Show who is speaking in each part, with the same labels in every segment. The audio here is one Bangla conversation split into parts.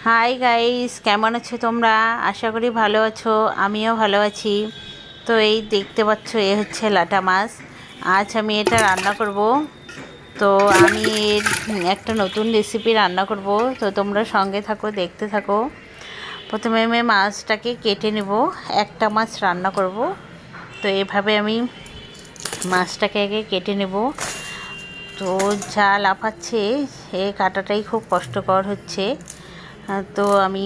Speaker 1: হাই গাইস, কেমন আছো তোমরা? আশা করি ভালো আছো। আমিও ভালো আছি। তো এই দেখতে পাচ্ছ, হচ্ছে লাটা মাছ। আজ আমি এটা রান্না করব। তো আমি এর একটা নতুন রেসিপি রান্না করব। তো তোমরা সঙ্গে থাকো, দেখতে থাকো। প্রথমে আমি মাছটাকে কেটে নেব। একটা মাছ রান্না করব। তো এভাবে আমি মাছটাকে আগে কেটে নেব। তো যা লাফাচ্ছে, এই কাটাটাই খুব কষ্টকর হচ্ছে। তো আমি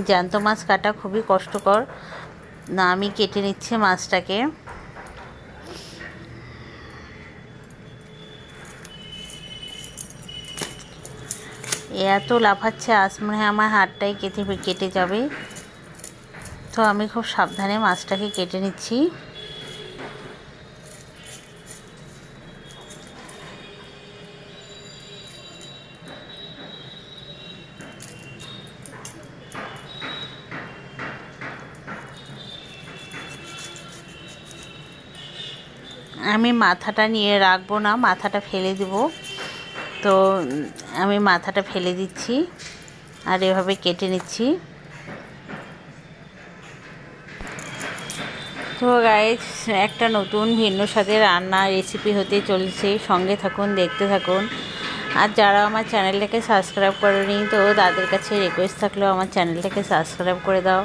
Speaker 1: জ্যান্ত মাছ কাটা খুবই কষ্টকর। না, আমি কেটে নিচ্ছি মাছটাকে। এত লাফাচ্ছে, আজ মনে হয় আমার হাতটাই কেটে যাবে। তো আমি খুব সাবধানে মাছটাকে কেটে নিচ্ছি। আমি মাথাটা নিয়ে রাখবো না, মাথাটা ফেলে দেব। তো আমি মাথাটা ফেলে দিচ্ছি আর এভাবে কেটে নিচ্ছি। তো গাইস, একটা নতুন ভিন্ন স্বাদের রান্না রেসিপি হতে চলছে। সঙ্গে থাকুন, দেখতে থাকুন। আর যারা আমার চ্যানেলটাকে সাবস্ক্রাইব করেনি, তো তাদের কাছে রিকোয়েস্ট থাকলেও আমার চ্যানেলটাকে সাবস্ক্রাইব করে দাও।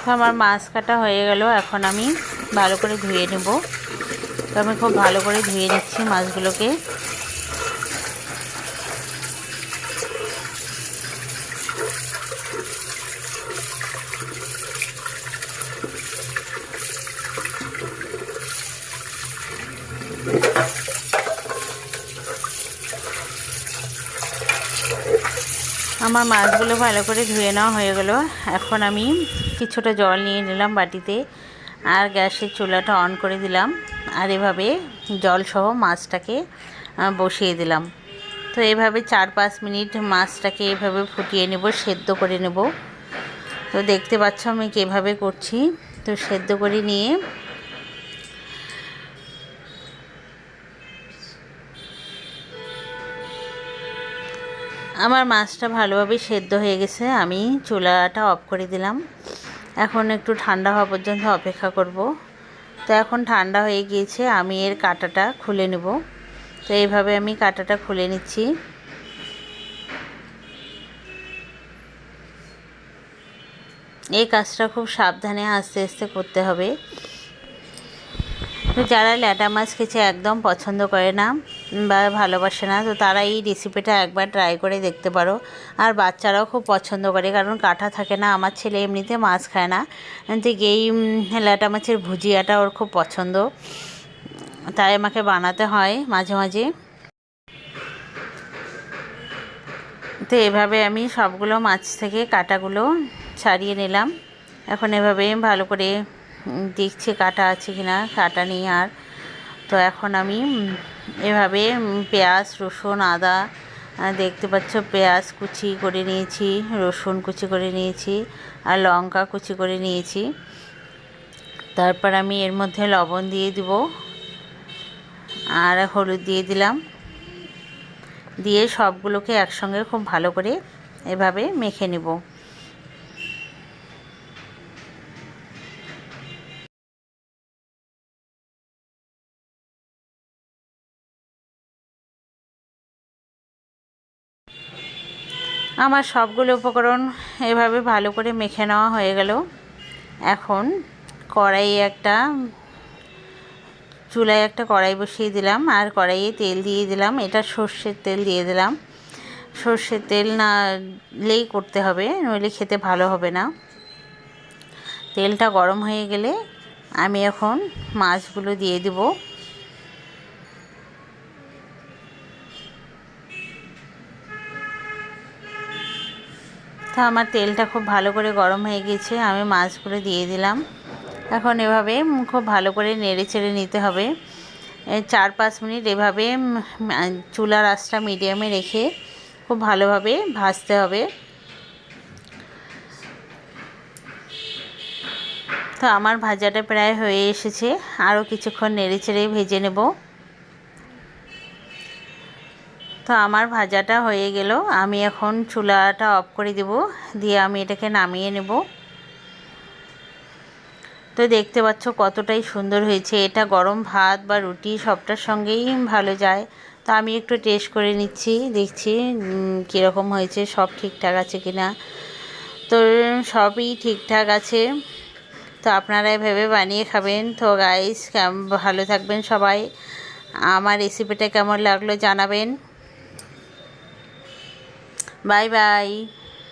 Speaker 1: তো আমার মাছ কাটা হয়ে গেল। এখন আমি ভালো করে ধুয়ে নেব। তো আমি খুব ভালো করে ধুয়ে নিচ্ছি মাছগুলোকে। আমার মাছগুলো ভালো করে ধুয়ে নেওয়া হয়ে গেল। এখন আমি কিছুটা জল নিয়ে নিলাম বাটিতে, আর গ্যাসের চুলাটা অন করে দিলাম। আর এভাবে জলসহ মাছটাকে বসিয়ে দিলাম। তো এভাবে 4-5 মিনিট মাছটাকে এভাবে ফুটিয়ে নেব, সেদ্ধ করে নেব। তো দেখতে পাচ্ছ আমি কীভাবে করছি। তো সেদ্ধ করে নিয়ে আমার মাছটা ভালোভাবে সেদ্ধ হয়ে গেছে। আমি চুলাটা অফ করে দিলাম। এখন একটু ঠান্ডা হওয়া পর্যন্ত অপেক্ষা করব। তো এখন ঠান্ডা হয়ে গিয়েছে, আমি এর কাঁটাটা খুলে নেব। তো এইভাবে আমি কাঁটাটা খুলে নিচ্ছি। এই কাজটা খুব সাবধানে আস্তে আস্তে করতে হবে। তো যারা ল্যাটা মাছ খেতে একদম পছন্দ করে না বা ভালোবাসে না, তো তারা এই রেসিপিটা একবার ট্রাই করে দেখতে পারো। আর বাচ্চারাও খুব পছন্দ করে, কারণ কাঁটা থাকে না। আমার ছেলে এমনিতে মাছ খায় না, ঠিক এই ল্যাটা মাছের ভুজিয়াটা ওর খুব পছন্দ, তাই আমাকে বানাতে হয় মাঝে মাঝে। তো এভাবে আমি সবগুলো মাছ থেকে কাঁটাগুলো ছাড়িয়ে নিলাম। এখন এভাবে ভালো করে দেখছি কাঁটা আছে কিনা, কাঁটা নেই আর। তো এখন আমি এভাবে পেঁয়াজ, রসুন, আদা, দেখতে পাচ্ছ পেঁয়াজ কুচি করে নিয়েছি, রসুন কুচি করে নিয়েছি, আর লঙ্কা কুচি করে নিয়েছি। তারপর আমি এর মধ্যে লবণ দিয়ে দিব আর হলুদ দিয়ে দিলাম। দিয়ে সবগুলোকে একসঙ্গে খুব ভালো করে এভাবে মেখে নেব। আমার সবগুলো উপকরণ এভাবে ভালো করে মেখে নেওয়া হয়ে গেল। এখন চুলায় একটা কড়াই বসিয়ে দিলাম, আর কড়াইয়ে তেল দিয়ে দিলাম। এটা সর্ষের তেল দিয়ে দিলাম। সর্ষের তেল না দিলেই করতে হবে, নইলে খেতে ভালো হবে না। তেলটা গরম হয়ে গেলে আমি এখন মাছগুলো দিয়ে দেব। তো আমার তেলটা খুব ভালো করে গরম হয়ে গেছে, আমি মাছগুলো দিয়ে দিলাম। এখন এভাবে খুব ভালো করে নেড়ে চেড়ে নিতে হবে। 4-5 মিনিট এভাবে চুলার আঁচটা মিডিয়ামে রেখে খুব ভালোভাবে ভাজতে হবে। তো আমার ভাজাটা প্রায় হয়ে এসেছে, আরও কিছুক্ষণ নেড়েচেড়ে ভেজে নেব। তো আমার ভাজাটা হয়ে গেল, আমি এখন চুলাটা অফ করে দেব, দিয়ে আমি এটাকে নামিয়ে নেব। তো দেখতে পাচ্ছ কতটাই সুন্দর হয়েছে, এটা গরম ভাত বা রুটি সবটার সঙ্গেই ভালো যায়। তো আমি একটু টেস্ট করে নিচ্ছি, দেখছি কীরকম হয়েছে, সব ঠিকঠাক আছে কিনা। তো সবই ঠিকঠাক আছে। তো আপনারা এভাবে বানিয়ে খাবেন। তো গাইস ভালো থাকবেন সবাই, আমার রেসিপিটা কেমন লাগলো জানাবেন। Bye bye.